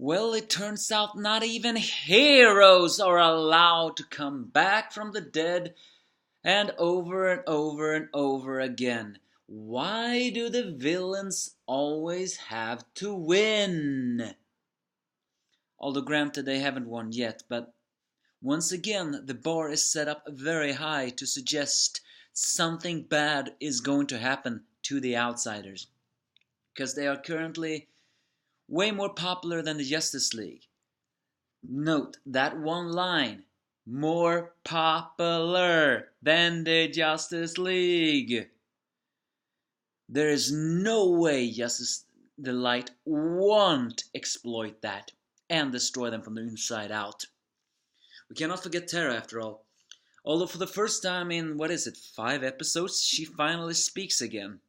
Well, it turns out not even heroes are allowed to come back from the dead, and over again. Why do the villains always have to win? Although granted they haven't won yet, but once again the bar is set up very high to suggest something bad is going to happen to the outsiders. Because they are currently way more popular than the Justice League. Note that one line. More popular than the Justice League. There is no way Justice the Light won't exploit that and destroy them from the inside out. We cannot forget Terra after all. Although for the first time in, 5 episodes, she finally speaks again.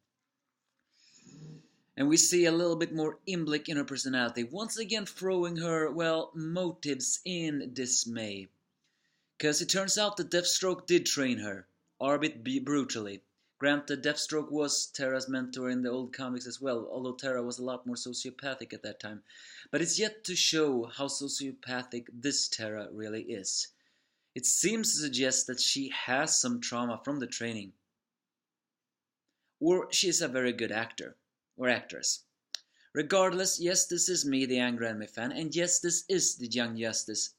And we see a little bit more inblick in her personality, once again throwing her, motives in dismay. Because it turns out that Deathstroke did train her, albeit brutally. Granted, Deathstroke was Terra's mentor in the old comics as well, although Terra was a lot more sociopathic at that time. But it's yet to show how sociopathic this Terra really is. It seems to suggest that she has some trauma from the training. Or she is a very good actor. Or actress. Regardless, yes, this is me, the Angry Anime fan, and yes, this is the Young Justice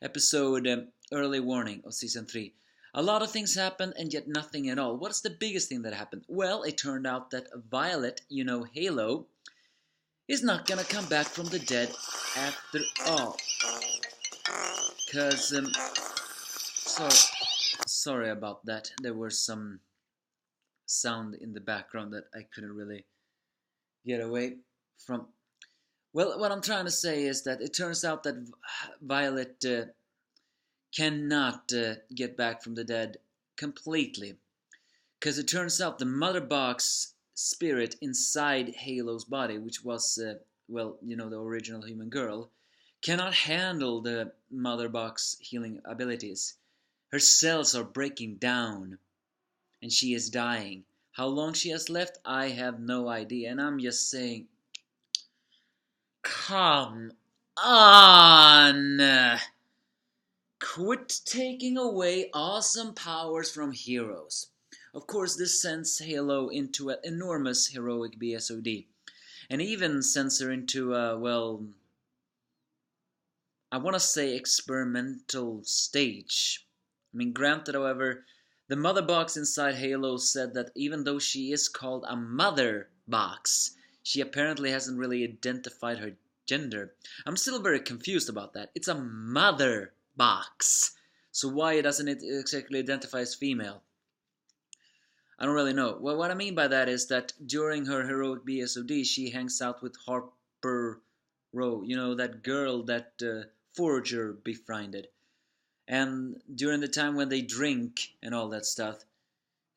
episode Early Warning of Season 3. A lot of things happened and yet nothing at all. What's the biggest thing that happened? Well, it turned out that Violet, Halo, is not gonna come back from the dead after all. Cause, sorry about that. There was some sound in the background that I couldn't really get away from. Well, what I'm trying to say is that it turns out that Violet cannot get back from the dead completely. Because it turns out the Mother Box spirit inside Halo's body, which was, the original human girl, cannot handle the Mother Box healing abilities. Her cells are breaking down, and she is dying. How long she has left, I have no idea, and I'm just saying, come on! Quit taking away awesome powers from heroes. Of course, this sends Halo into an enormous heroic BSOD, and even sends her into a, I want to say experimental stage. I mean, granted, however, the Mother Box inside Halo said that even though she is called a Mother Box, she apparently hasn't really identified her gender. I'm still very confused about that. It's a Mother Box. So why doesn't it exactly identify as female? I don't really know. Well, what I mean by that is that during her heroic BSOD, she hangs out with Harper Row, that girl that Forager befriended. And during the time when they drink and all that stuff,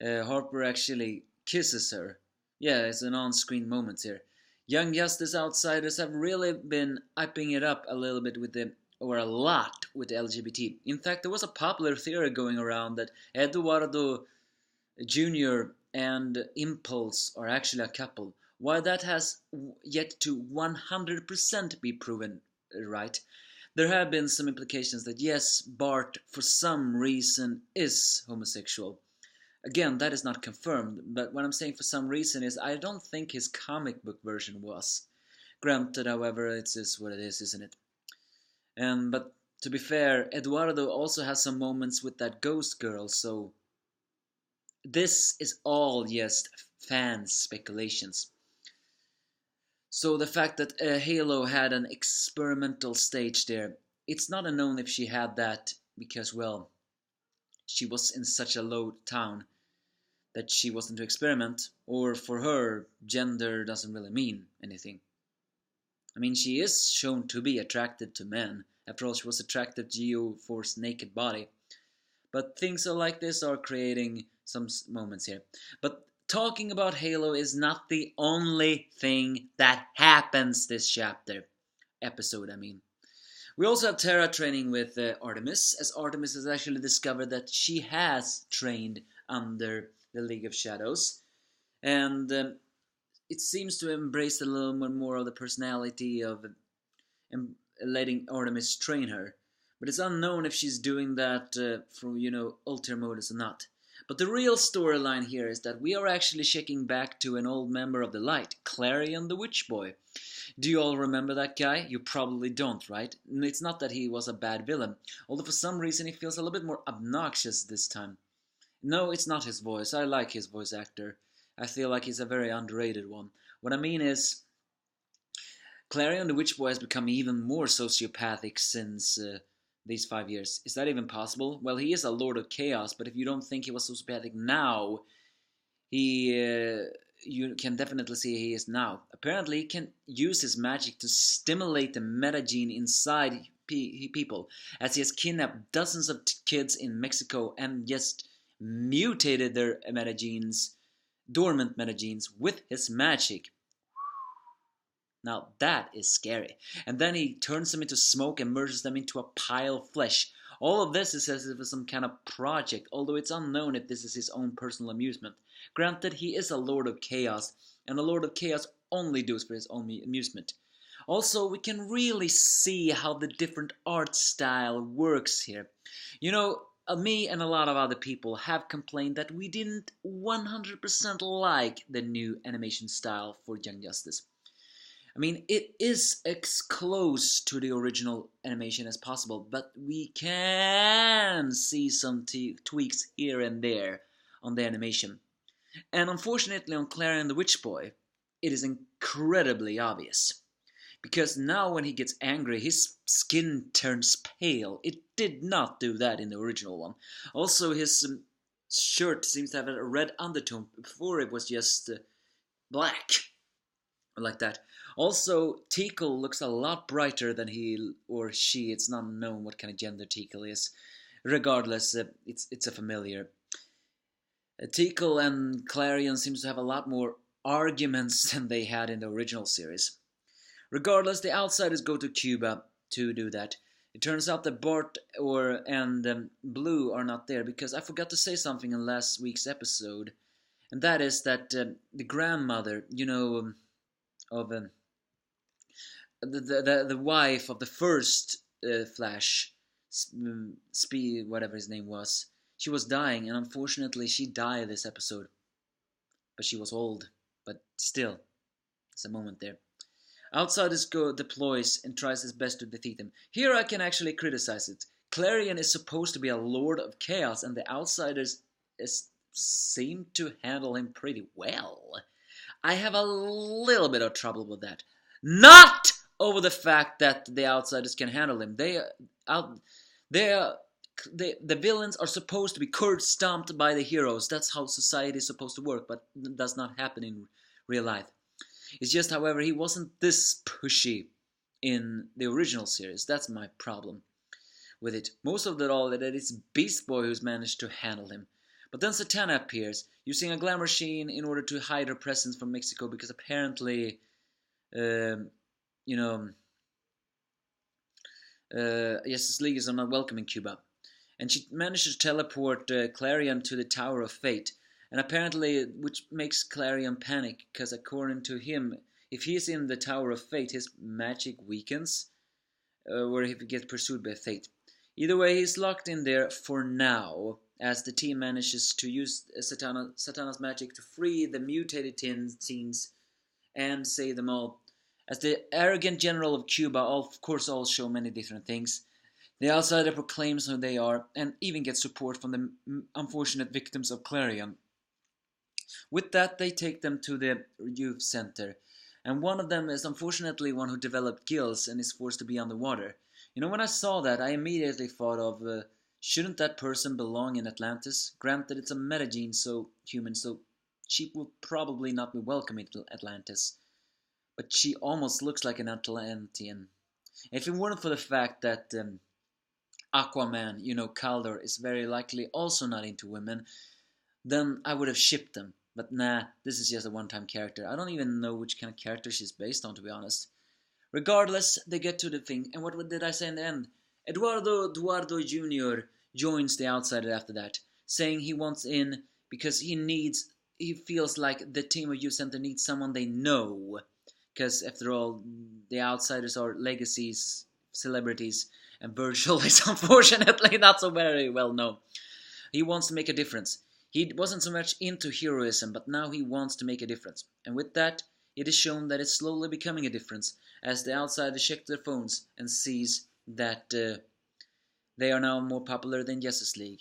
Harper actually kisses her. Yeah, it's an on-screen moment here. Young Justice outsiders have really been upping it up a little bit or a lot with the LGBT. In fact, there was a popular theory going around that Eduardo Jr. and Impulse are actually a couple. While that has yet to 100% be proven right, there have been some implications that yes, Bart for some reason is homosexual. Again, that is not confirmed, but what I'm saying for some reason is I don't think his comic book version was. Granted, however, it is what it is, isn't it? But to be fair, Eduardo also has some moments with that ghost girl, so this is all just fan speculations. So the fact that Halo had an experimental stage there, it's not unknown if she had that because, she was in such a low town that she wasn't to experiment, or for her, gender doesn't really mean anything. I mean, she is shown to be attracted to men. After all, she was attracted to Geo-Force's naked body. But things like this are creating some moments here. But talking about Halo is not the only thing that happens this episode. We also have Terra training with Artemis, as Artemis has actually discovered that she has trained under the League of Shadows, and it seems to embrace a little more of the personality of and letting Artemis train her. But it's unknown if she's doing that for, ulterior motives or not. But the real storyline here is that we are actually checking back to an old member of the Light, Clarion the Witch Boy. Do you all remember that guy? You probably don't, right? It's not that he was a bad villain, although for some reason he feels a little bit more obnoxious this time. No, it's not his voice. I like his voice actor. I feel like he's a very underrated one. What I mean is, Clarion the Witch Boy has become even more sociopathic since these 5 years. Is that even possible? Well, he is a Lord of Chaos, but if you don't think he was sociopathic now, you can definitely see he is now. Apparently, he can use his magic to stimulate the metagene inside people, as he has kidnapped dozens of kids in Mexico and just mutated their metagenes, dormant metagenes, with his magic. Now that is scary. And then he turns them into smoke and merges them into a pile of flesh. All of this is as if it's some kind of project, although it's unknown if this is his own personal amusement. Granted, he is a Lord of Chaos, and a Lord of Chaos only does for his own amusement. Also, we can really see how the different art style works here. Me and a lot of other people have complained that we didn't 100% like the new animation style for Young Justice. I mean, it is as close to the original animation as possible, but we can see some tweaks here and there on the animation. And unfortunately on Clarion the Witch Boy, it is incredibly obvious. Because now when he gets angry, his skin turns pale. It did not do that in the original one. Also, his shirt seems to have a red undertone. Before it was just black. Like that. Also, Tikal looks a lot brighter than he or she. It's not known what kind of gender Tikal is. Regardless, it's a familiar. Tikal and Clarion seems to have a lot more arguments than they had in the original series. Regardless, the Outsiders go to Cuba to do that. It turns out that Bart and Blue are not there because I forgot to say something in last week's episode, and that is that the grandmother, of the wife of the first Flash, Speed, whatever his name was, she was dying, and unfortunately she died this episode. But she was old, but still, there's a moment there. Outsiders deploys and tries his best to defeat him. Here I can actually criticize it. Clarion is supposed to be a Lord of Chaos, and the Outsiders seem to handle him pretty well. I have a little bit of trouble with that. Not over the fact that the Outsiders can handle him. The villains are supposed to be curb stomped by the heroes. That's how society is supposed to work, but it does not happen in real life. It's just, however, he wasn't this pushy in the original series. That's my problem with it. Most of it all, that it's Beast Boy who's managed to handle him. But then Satana appears, using a glamour machine in order to hide her presence from Mexico, because apparently, Justice Leaguers are not welcome in Cuba. And she manages to teleport Clarion to the Tower of Fate. And apparently, which makes Clarion panic, because according to him, if he's in the Tower of Fate, his magic weakens, or if he gets pursued by Fate. Either way, he's locked in there for now, as the team manages to use Satana's magic to free the mutated teens and save them all. As the arrogant general of Cuba, of course, all show many different things. The Outsider proclaims who they are, and even gets support from the unfortunate victims of Clarion. With that, they take them to the youth center, and one of them is unfortunately one who developed gills and is forced to be underwater. When I saw that, I immediately thought of, shouldn't that person belong in Atlantis? Granted, it's a metagene, so human, so she will probably not be welcome in Atlantis. But she almost looks like an Atlantean. If it weren't for the fact that Aquaman, Kaldor, is very likely also not into women, then I would have shipped them. But nah, this is just a one-time character. I don't even know which kind of character she's based on, to be honest. Regardless, they get to the thing, and what did I say in the end? Eduardo Jr. joins the Outsider after that, saying he wants in because he feels like the team of Youth Center needs someone they know. Because after all, the outsiders are legacies, celebrities, and Virgil is unfortunately not so very well known. He wants to make a difference. He wasn't so much into heroism, but now he wants to make a difference. And with that, it is shown that it's slowly becoming a difference as the outsiders check their phones and sees that they are now more popular than Justice League,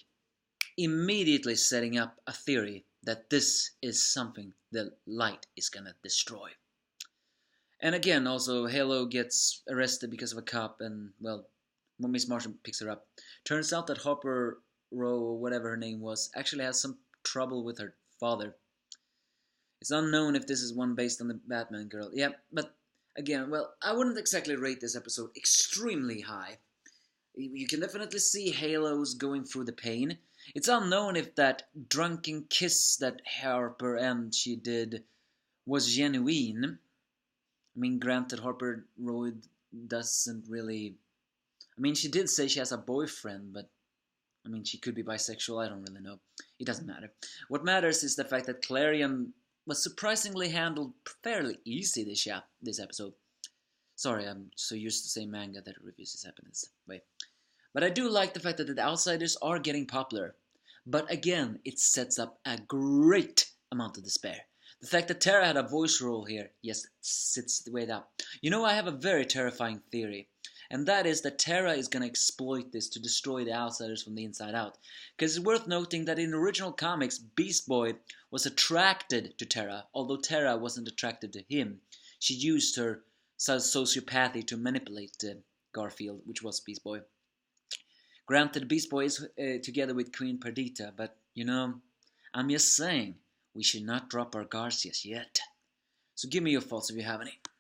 immediately setting up a theory that this is something the light is gonna destroy. And again, also, Halo gets arrested because of a cop, and, well, when Miss Martian picks her up. Turns out that Harper Row, or whatever her name was, actually has some trouble with her father. It's unknown if this is one based on the Batman girl. Yeah, but again, well, I wouldn't exactly rate this episode extremely high. You can definitely see Halo's going through the pain. It's unknown if that drunken kiss that Harper and she did was genuine. I mean, granted, Harper Roy doesn't really... I mean, she did say she has a boyfriend, but I mean, she could be bisexual, I don't really know. It doesn't matter. What matters is the fact that Clarion was surprisingly handled fairly easy this episode. Sorry, I'm so used to saying manga that reviews this happen this way. But I do like the fact that the outsiders are getting popular. But again, it sets up a great amount of despair. The fact that Terra had a voice role here, yes, sits the way up. You know, I have a very terrifying theory. And that is that Terra is going to exploit this to destroy the outsiders from the inside out. Because it's worth noting that in the original comics, Beast Boy was attracted to Terra, although Terra wasn't attracted to him. She used her sociopathy to manipulate Garfield, which was Beast Boy. Granted, Beast Boy is together with Queen Perdita, but, you know, I'm just saying, we should not drop our guards just yet. So give me your thoughts if you have any.